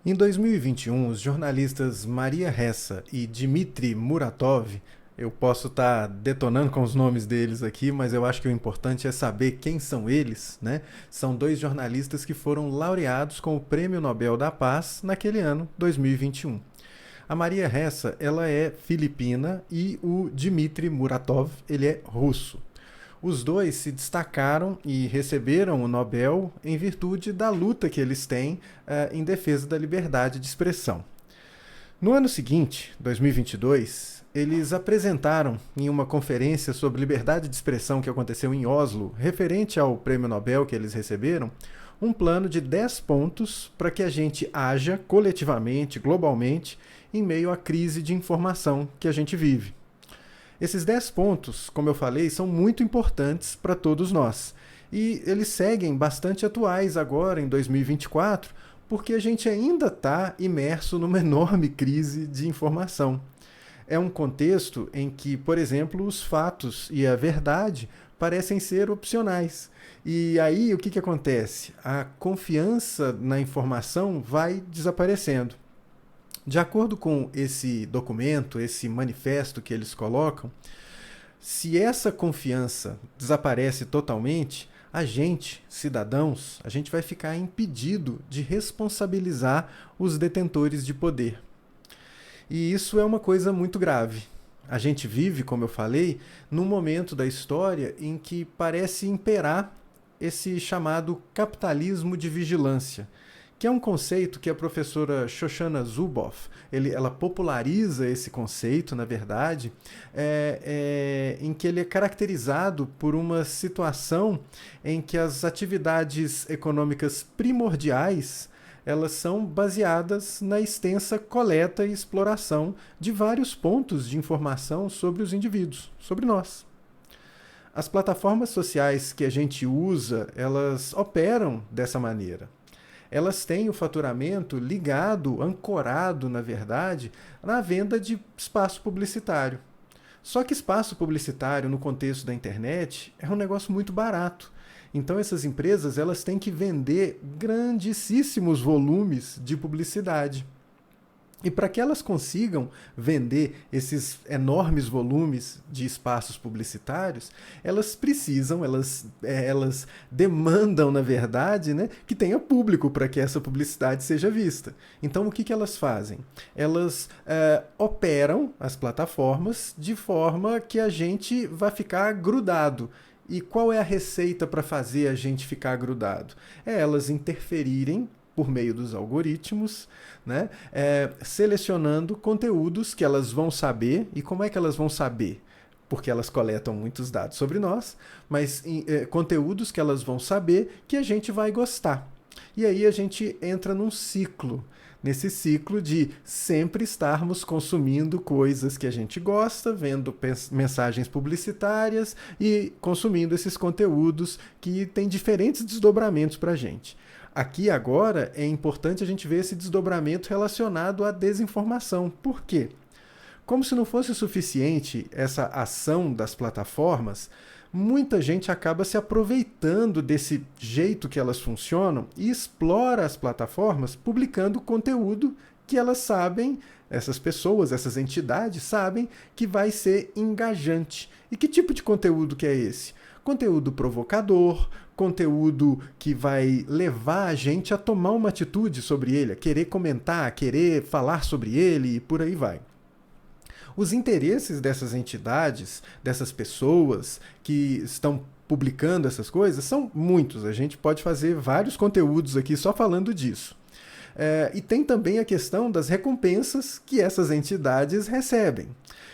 Em 2021, os jornalistas Maria Ressa e Dmitry Muratov, eu posso estar detonando com os nomes deles aqui, mas eu acho que o importante é saber quem são eles, né? São dois jornalistas que foram laureados com o Prêmio Nobel da Paz naquele ano, 2021. A Maria Ressa, ela é filipina e o Dmitry Muratov, ele é russo. Os dois se destacaram e receberam o Nobel em virtude da luta que eles têm em defesa da liberdade de expressão. No ano seguinte, 2022, eles apresentaram em uma conferência sobre liberdade de expressão que aconteceu em Oslo, referente ao prêmio Nobel que eles receberam, um plano de 10 pontos para que a gente haja coletivamente, globalmente, em meio à crise de informação que a gente vive. Esses 10 pontos, como eu falei, são muito importantes para todos nós. E eles seguem bastante atuais agora, em 2024, porque a gente ainda está imerso numa enorme crise de informação. É um contexto em que, por exemplo, os fatos e a verdade parecem ser opcionais. E aí o que acontece? A confiança na informação vai desaparecendo. De acordo com esse documento, esse manifesto que eles colocam, se essa confiança desaparece totalmente, a gente, cidadãos, a gente vai ficar impedido de responsabilizar os detentores de poder. E isso é uma coisa muito grave. A gente vive, como eu falei, num momento da história em que parece imperar esse chamado capitalismo de vigilância, que é um conceito que a professora Shoshana Zuboff, ela populariza esse conceito, na verdade, em que ele é caracterizado por uma situação em que as atividades econômicas primordiais elas são baseadas na extensa coleta e exploração de vários pontos de informação sobre os indivíduos, sobre nós. As plataformas sociais que a gente usa, elas operam dessa maneira. Elas têm o faturamento ligado, ancorado, na verdade, na venda de espaço publicitário. Só que espaço publicitário no contexto da internet é um negócio muito barato. Então essas empresas elas têm que vender grandíssimos volumes de publicidade. E para que elas consigam vender esses enormes volumes de espaços publicitários, elas precisam, elas demandam, na verdade, né, que tenha público para que essa publicidade seja vista. Então, o que elas fazem? Elas operam as plataformas de forma que a gente vai ficar grudado. E qual é a receita para fazer a gente ficar grudado? É elas interferirem por meio dos algoritmos, né, selecionando conteúdos que elas vão saber. E como é que elas vão saber? Porque elas coletam muitos dados sobre nós, mas conteúdos que elas vão saber que a gente vai gostar. E aí a gente entra num ciclo. Nesse ciclo de sempre estarmos consumindo coisas que a gente gosta, vendo mensagens publicitárias e consumindo esses conteúdos que têm diferentes desdobramentos para a gente. Aqui agora é importante a gente ver esse desdobramento relacionado à desinformação. Por quê? Como se não fosse suficiente essa ação das plataformas, muita gente acaba se aproveitando desse jeito que elas funcionam e explora as plataformas publicando conteúdo que elas sabem, essas pessoas, essas entidades sabem que vai ser engajante. E que tipo de conteúdo que é esse? Conteúdo provocador, conteúdo que vai levar a gente a tomar uma atitude sobre ele, a querer comentar, a querer falar sobre ele e por aí vai. Os interesses dessas entidades, dessas pessoas que estão publicando essas coisas, são muitos. A gente pode fazer vários conteúdos aqui só falando disso. E tem também a questão das recompensas que essas entidades recebem.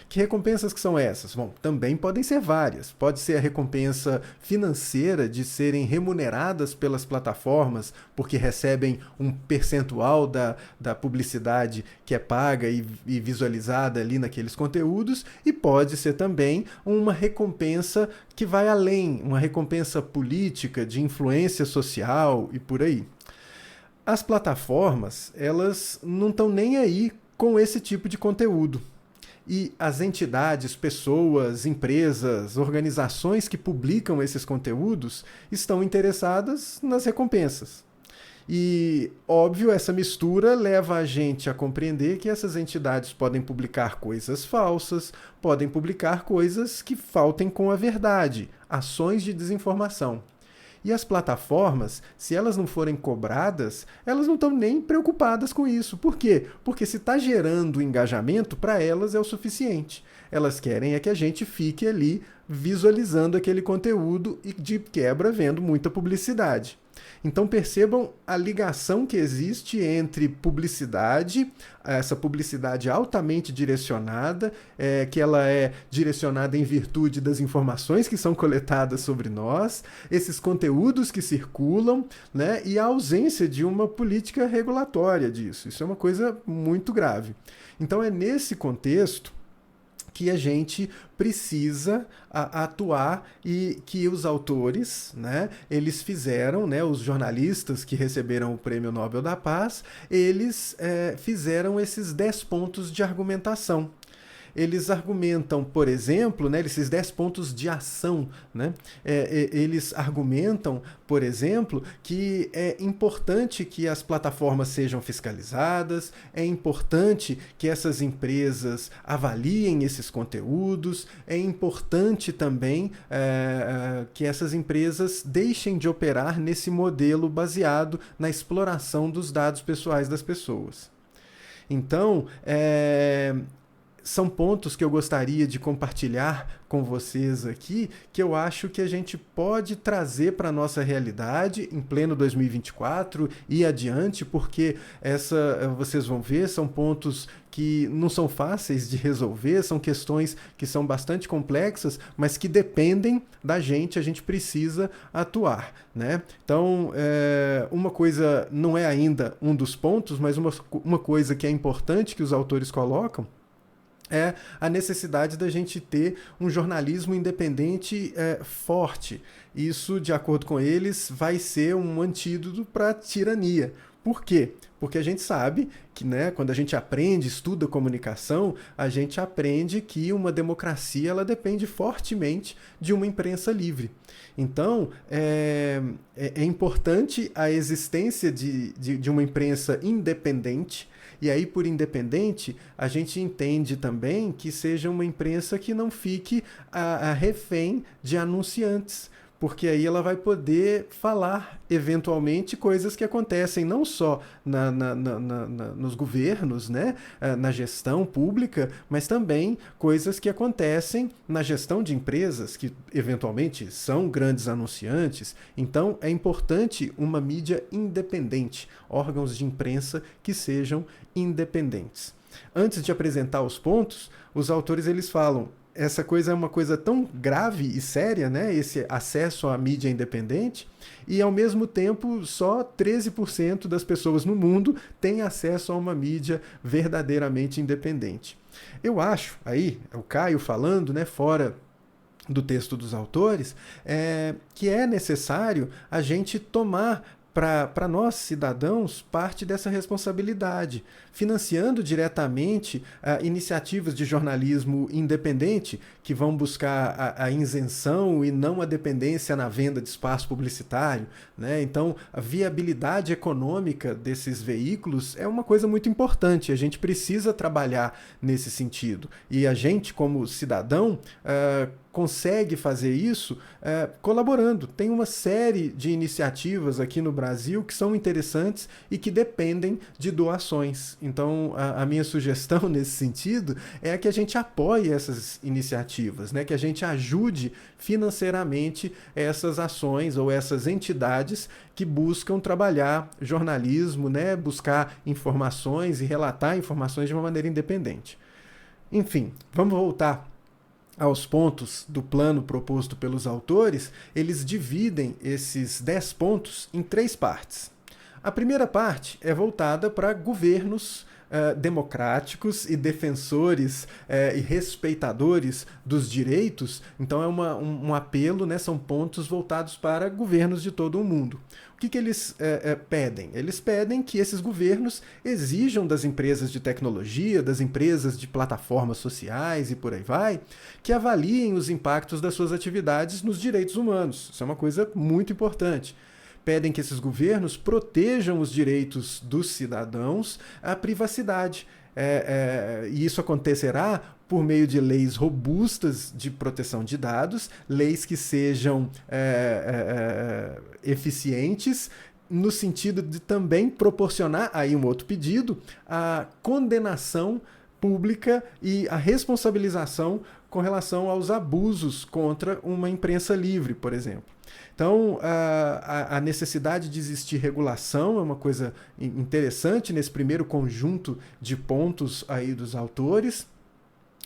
Que recompensas que são essas? Bom, também podem ser várias. Pode ser a recompensa financeira de serem remuneradas pelas plataformas porque recebem um percentual da publicidade que é paga e visualizada ali naqueles conteúdos, e pode ser também uma recompensa que vai além, uma recompensa política, de influência social e por aí. As plataformas, elas não estão nem aí com esse tipo de conteúdo. E as entidades, pessoas, empresas, organizações que publicam esses conteúdos estão interessadas nas recompensas. E, óbvio, essa mistura leva a gente a compreender que essas entidades podem publicar coisas falsas, podem publicar coisas que faltem com a verdade, ações de desinformação. E as plataformas, se elas não forem cobradas, elas não estão nem preocupadas com isso. Por quê? Porque se está gerando engajamento, para elas é o suficiente. Elas querem é que a gente fique ali visualizando aquele conteúdo e, de quebra, vendo muita publicidade. Então percebam a ligação que existe entre publicidade, essa publicidade altamente direcionada, que ela é direcionada em virtude das informações que são coletadas sobre nós, esses conteúdos que circulam, né, e a ausência de uma política regulatória disso. Isso é uma coisa muito grave. Então é nesse contexto que a gente precisa atuar e que os autores, né, eles fizeram, né, os jornalistas que receberam o Prêmio Nobel da Paz, eles fizeram esses 10 pontos de argumentação. Eles argumentam, por exemplo, né, esses 10 pontos de ação, né, eles argumentam, por exemplo, que é importante que as plataformas sejam fiscalizadas, é importante que essas empresas avaliem esses conteúdos, é importante também que essas empresas deixem de operar nesse modelo baseado na exploração dos dados pessoais das pessoas. Então, são pontos que eu gostaria de compartilhar com vocês aqui, que eu acho que a gente pode trazer para a nossa realidade em pleno 2024 e adiante, porque vocês vão ver, são pontos que não são fáceis de resolver, são questões que são bastante complexas, mas que dependem da gente, a gente precisa atuar, né? Então, uma coisa não é ainda um dos pontos, mas uma coisa que é importante que os autores colocam é a necessidade da gente ter um jornalismo independente forte. Isso, de acordo com eles, vai ser um antídoto para a tirania. Por quê? Porque a gente sabe que, né, quando a gente aprende, estuda comunicação, a gente aprende que uma democracia ela depende fortemente de uma imprensa livre. Então, é importante a existência de uma imprensa independente. E aí, por independente, a gente entende também que seja uma imprensa que não fique a refém de anunciantes, porque aí ela vai poder falar, eventualmente, coisas que acontecem não só nos governos, né, na gestão pública, mas também coisas que acontecem na gestão de empresas, que eventualmente são grandes anunciantes. Então, é importante uma mídia independente, órgãos de imprensa que sejam independentes. Antes de apresentar os pontos, os autores eles falam: essa coisa é uma coisa tão grave e séria, né? Esse acesso à mídia independente, e ao mesmo tempo só 13% das pessoas no mundo têm acesso a uma mídia verdadeiramente independente. Eu acho, aí, o Caio falando, né, fora do texto dos autores, que é necessário a gente tomar para nós, cidadãos, parte dessa responsabilidade, financiando diretamente iniciativas de jornalismo independente que vão buscar a isenção e não a dependência na venda de espaço publicitário, né? Então, a viabilidade econômica desses veículos é uma coisa muito importante. A gente precisa trabalhar nesse sentido. E a gente, como cidadão, consegue fazer isso colaborando. Tem uma série de iniciativas aqui no Brasil que são interessantes e que dependem de doações. Então, a minha sugestão nesse sentido é que a gente apoie essas iniciativas, né? Que a gente ajude financeiramente essas ações ou essas entidades que buscam trabalhar jornalismo, né? Buscar informações e relatar informações de uma maneira independente. Enfim, vamos voltar aos pontos do plano proposto pelos autores. Eles dividem esses 10 pontos em 3 partes. A primeira parte é voltada para governos democráticos e defensores e respeitadores dos direitos. Então é um apelo, né? São pontos voltados para governos de todo o mundo. O que eles pedem? Eles pedem que esses governos exijam das empresas de tecnologia, das empresas de plataformas sociais e por aí vai, que avaliem os impactos das suas atividades nos direitos humanos. Isso é uma coisa muito importante. pedem que esses governos protejam os direitos dos cidadãos à privacidade. E isso acontecerá por meio de leis robustas de proteção de dados, leis que sejam eficientes, no sentido de também proporcionar, aí um outro pedido, a condenação pública e a responsabilização com relação aos abusos contra uma imprensa livre, por exemplo. Então, a necessidade de existir regulação é uma coisa interessante nesse primeiro conjunto de pontos aí dos autores.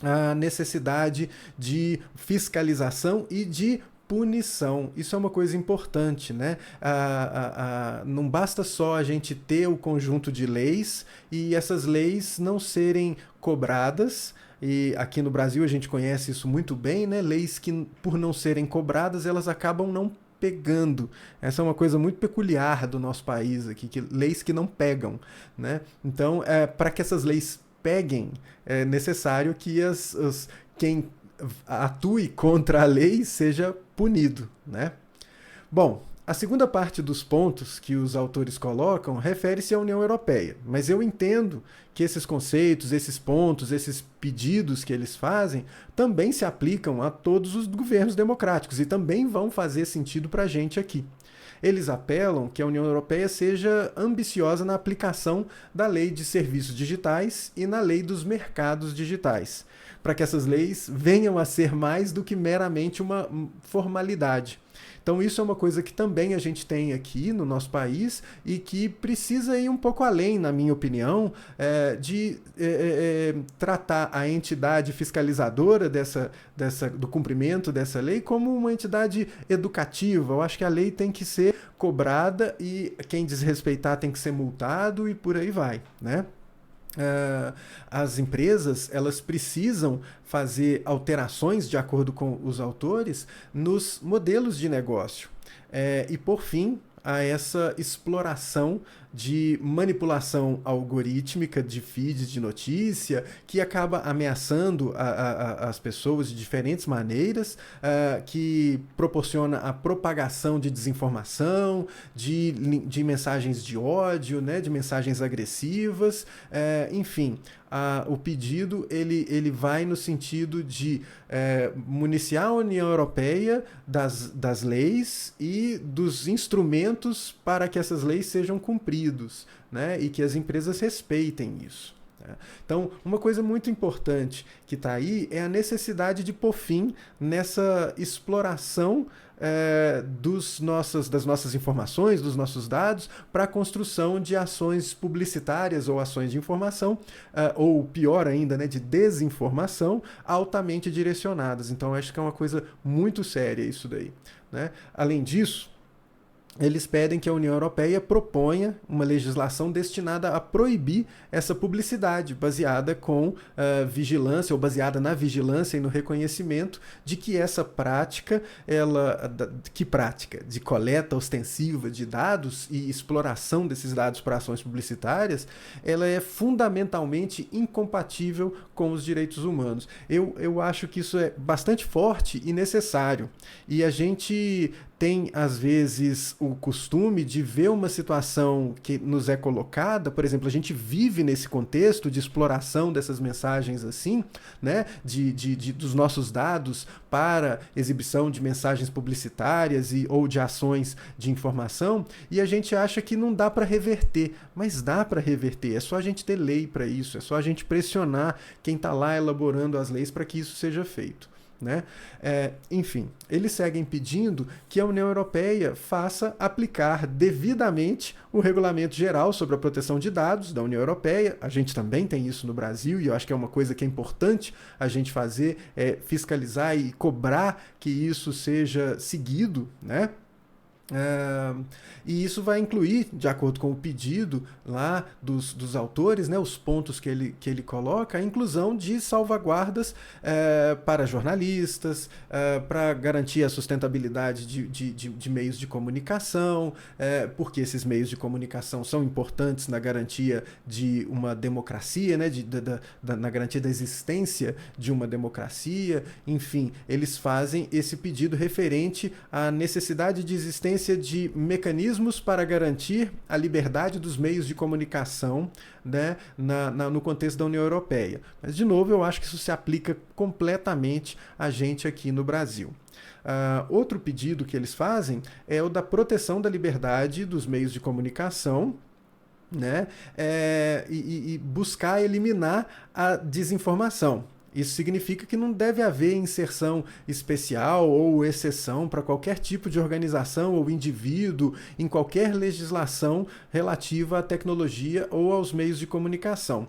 A necessidade de fiscalização e de punição. Isso é uma coisa importante, né? Não basta só a gente ter o conjunto de leis e essas leis não serem cobradas. E aqui no Brasil a gente conhece isso muito bem, né? Leis que, por não serem cobradas, elas acabam não pegando. Essa é uma coisa muito peculiar do nosso país aqui, que leis que não pegam, né? Então, para que essas leis peguem, é necessário que quem atue contra a lei seja punido, né? Bom, a segunda parte dos pontos que os autores colocam refere-se à União Europeia, mas eu entendo que esses conceitos, esses pontos, esses pedidos que eles fazem também se aplicam a todos os governos democráticos e também vão fazer sentido para a gente aqui. Eles apelam que a União Europeia seja ambiciosa na aplicação da Lei de Serviços Digitais e na Lei dos Mercados Digitais, para que essas leis venham a ser mais do que meramente uma formalidade. Então isso é uma coisa que também a gente tem aqui no nosso país e que precisa ir um pouco além, na minha opinião, de tratar a entidade fiscalizadora do cumprimento dessa lei como uma entidade educativa. Eu acho que a lei tem que ser cobrada e quem desrespeitar tem que ser multado e por aí vai, né? As empresas elas precisam fazer alterações de acordo com os autores nos modelos de negócio e por fim a essa exploração de manipulação algorítmica de feeds de notícia que acaba ameaçando as pessoas de diferentes maneiras, que proporciona a propagação de desinformação, de mensagens de ódio, né, de mensagens agressivas, enfim. O pedido ele vai no sentido de municiar a União Europeia das leis e dos instrumentos para que essas leis sejam cumpridos, né, e que as empresas respeitem isso. Então, uma coisa muito importante que está aí é a necessidade de pôr fim nessa exploração das nossas informações, dos nossos dados, para a construção de ações publicitárias ou ações de informação, ou pior ainda, né, de desinformação, altamente direcionadas. Então, acho que é uma coisa muito séria isso daí, né? Além disso, eles pedem que a União Europeia proponha uma legislação destinada a proibir essa publicidade baseada com vigilância, ou baseada na vigilância e no reconhecimento de que essa prática, que prática de coleta ostensiva de dados e exploração desses dados para ações publicitárias, ela é fundamentalmente incompatível com os direitos humanos. Eu acho que isso é bastante forte e necessário. E a gente tem, às vezes, o costume de ver uma situação que nos é colocada, por exemplo, a gente vive nesse contexto de exploração dessas mensagens assim, né, dos nossos dados para exibição de mensagens publicitárias ou de ações de informação, e a gente acha que não dá para reverter, mas dá para reverter, é só a gente ter lei para isso, é só a gente pressionar quem está lá elaborando as leis para que isso seja feito, né? Enfim, eles seguem pedindo que a União Europeia faça aplicar devidamente o Regulamento Geral sobre a Proteção de Dados da União Europeia. A gente também tem isso no Brasil e eu acho que é uma coisa que é importante a gente fazer, fiscalizar e cobrar que isso seja seguido, né? E isso vai incluir, de acordo com o pedido lá dos autores, né, os pontos que ele coloca, a inclusão de salvaguardas para jornalistas, para garantir a sustentabilidade de meios de comunicação, porque esses meios de comunicação são importantes na garantia de uma democracia, né, na garantia da existência de uma democracia. Enfim, eles fazem esse pedido referente à necessidade de existência existência de mecanismos para garantir a liberdade dos meios de comunicação, né, no contexto da União Europeia. Mas, de novo, eu acho que isso se aplica completamente a gente aqui no Brasil. Outro pedido que eles fazem é o da proteção da liberdade dos meios de comunicação, né, e buscar eliminar a desinformação. Isso significa que não deve haver inserção especial ou exceção para qualquer tipo de organização ou indivíduo em qualquer legislação relativa à tecnologia ou aos meios de comunicação.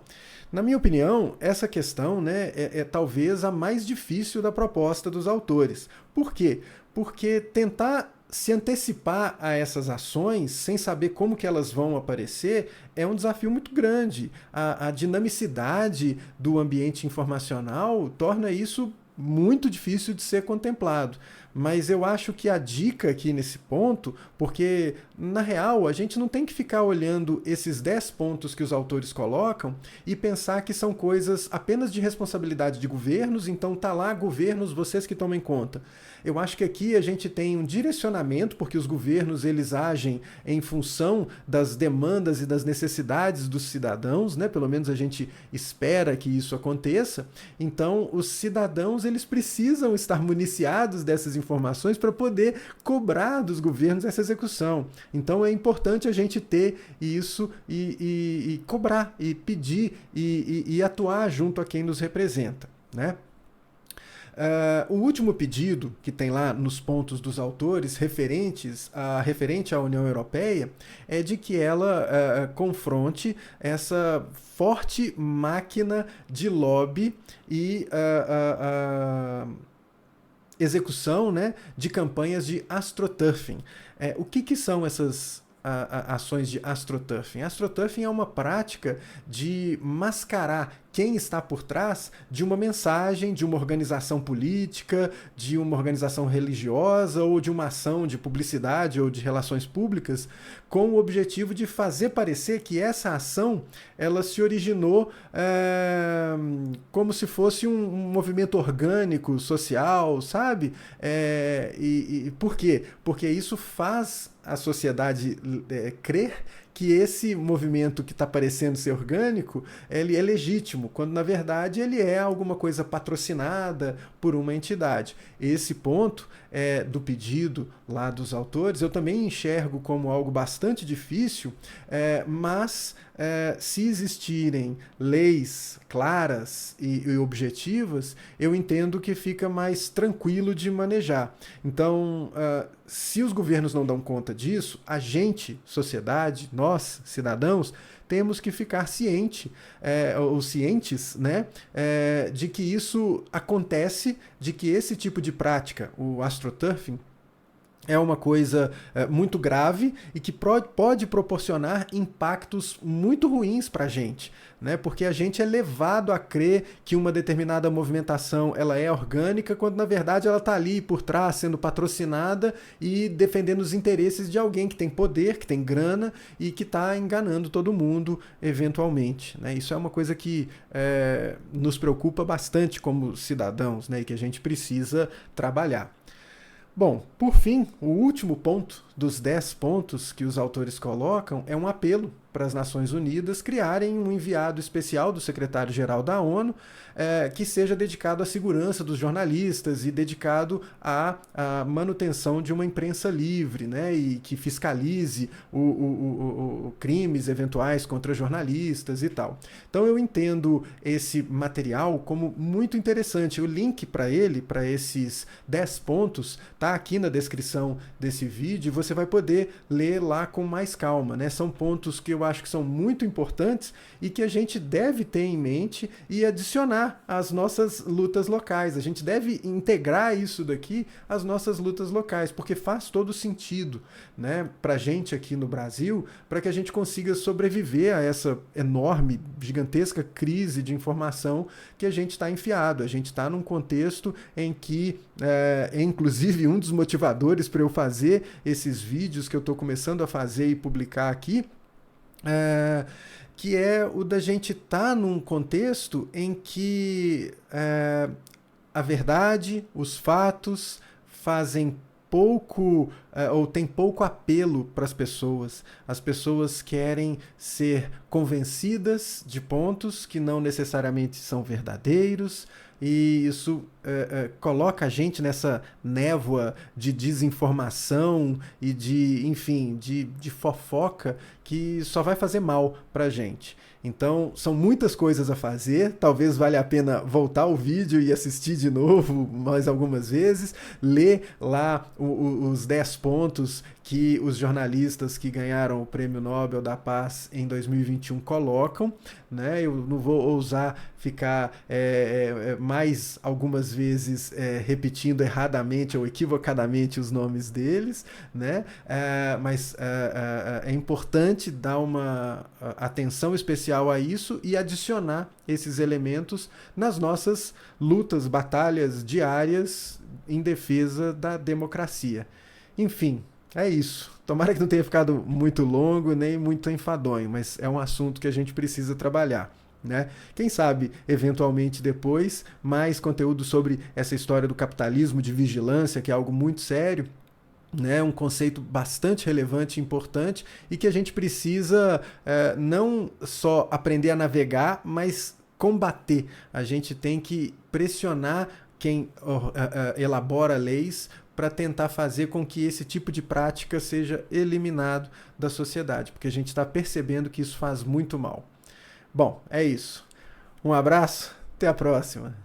Na minha opinião, essa questão, né, é talvez a mais difícil da proposta dos autores. Por quê? Porque tentar se antecipar a essas ações, sem saber como que elas vão aparecer, é um desafio muito grande. A dinamicidade do ambiente informacional torna isso muito difícil de ser contemplado. Mas eu acho que a dica aqui nesse ponto, porque na real a gente não tem que ficar olhando esses 10 pontos que os autores colocam e pensar que são coisas apenas de responsabilidade de governos, então tá lá, governos, vocês que tomem conta. Eu acho que aqui a gente tem um direcionamento, porque os governos eles agem em função das demandas e das necessidades dos cidadãos, né? Pelo menos a gente espera que isso aconteça. Então, os cidadãos eles precisam estar municiados dessas informações para poder cobrar dos governos essa execução. Então, é importante a gente ter isso e cobrar, e pedir e atuar junto a quem nos representa, né? O último pedido que tem lá nos pontos dos autores referente à União Europeia é de que ela confronte essa forte máquina de lobby e execução, né, de campanhas de astroturfing. O que são essas ações de astroturfing? Astroturfing é uma prática de mascarar quem está por trás de uma mensagem, de uma organização política, de uma organização religiosa ou de uma ação de publicidade ou de relações públicas, com o objetivo de fazer parecer que essa ação ela se originou como se fosse um movimento orgânico, social, sabe? Por quê? Porque isso faz a sociedade crer que esse movimento que está parecendo ser orgânico, ele é legítimo, quando na verdade ele é alguma coisa patrocinada por uma entidade. Esse ponto do pedido lá dos autores, eu também enxergo como algo bastante difícil, mas se existirem leis claras e objetivas, eu entendo que fica mais tranquilo de manejar. Então, se os governos não dão conta disso, a gente, sociedade, nós, cidadãos, temos que ficar cientes, né, de que isso acontece, de que esse tipo de prática, o astroturfing, é uma coisa muito grave e que pode proporcionar impactos muito ruins para a gente, né? Porque a gente é levado a crer que uma determinada movimentação ela é orgânica, quando na verdade ela está ali por trás sendo patrocinada e defendendo os interesses de alguém que tem poder, que tem grana e que está enganando todo mundo eventualmente, né? Isso é uma coisa que nos preocupa bastante como cidadãos, né? E que a gente precisa trabalhar. Bom, por fim, o último ponto dos 10 pontos que os autores colocam é um apelo para as Nações Unidas criarem um enviado especial do secretário-geral da ONU que seja dedicado à segurança dos jornalistas e dedicado à manutenção de uma imprensa livre, né, e que fiscalize crimes eventuais contra jornalistas e tal. Então eu entendo esse material como muito interessante. O link para ele, para esses 10 pontos, tá aqui na descrição desse vídeo e você vai poder ler lá com mais calma, né? São pontos que eu acho que são muito importantes e que a gente deve ter em mente e adicionar às nossas lutas locais. A gente deve integrar isso daqui às nossas lutas locais, porque faz todo sentido, né, pra gente aqui no Brasil, para que a gente consiga sobreviver a essa enorme, gigantesca crise de informação que a gente está enfiado. A gente está num contexto em que, inclusive, um dos motivadores para eu fazer esses vídeos que eu estou começando a fazer e publicar aqui, que é o da gente estar num contexto em que a verdade, os fatos fazem pouco ou tem pouco apelo para as pessoas. As pessoas querem ser convencidas de pontos que não necessariamente são verdadeiros, e isso coloca a gente nessa névoa de desinformação e de, enfim, de fofoca que só vai fazer mal pra gente. Então, são muitas coisas a fazer. Talvez valha a pena voltar ao vídeo e assistir de novo mais algumas vezes, ler lá os 10 pontos que os jornalistas que ganharam o Prêmio Nobel da Paz em 2021 colocam, né? Eu não vou ousar ficar mais algumas vezes repetindo erradamente ou equivocadamente os nomes deles, né? Mas é importante dar uma atenção especial a isso e adicionar esses elementos nas nossas lutas, batalhas diárias em defesa da democracia. Enfim, é isso. Tomara que não tenha ficado muito longo nem muito enfadonho, mas é um assunto que a gente precisa trabalhar. Né? Quem sabe, eventualmente depois, mais conteúdo sobre essa história do capitalismo de vigilância, que é algo muito sério, né, um conceito bastante relevante e importante e que a gente precisa não só aprender a navegar, mas combater. A gente tem que pressionar quem elabora leis para tentar fazer com que esse tipo de prática seja eliminado da sociedade, porque a gente está percebendo que isso faz muito mal. Bom, é isso. Um abraço, até a próxima.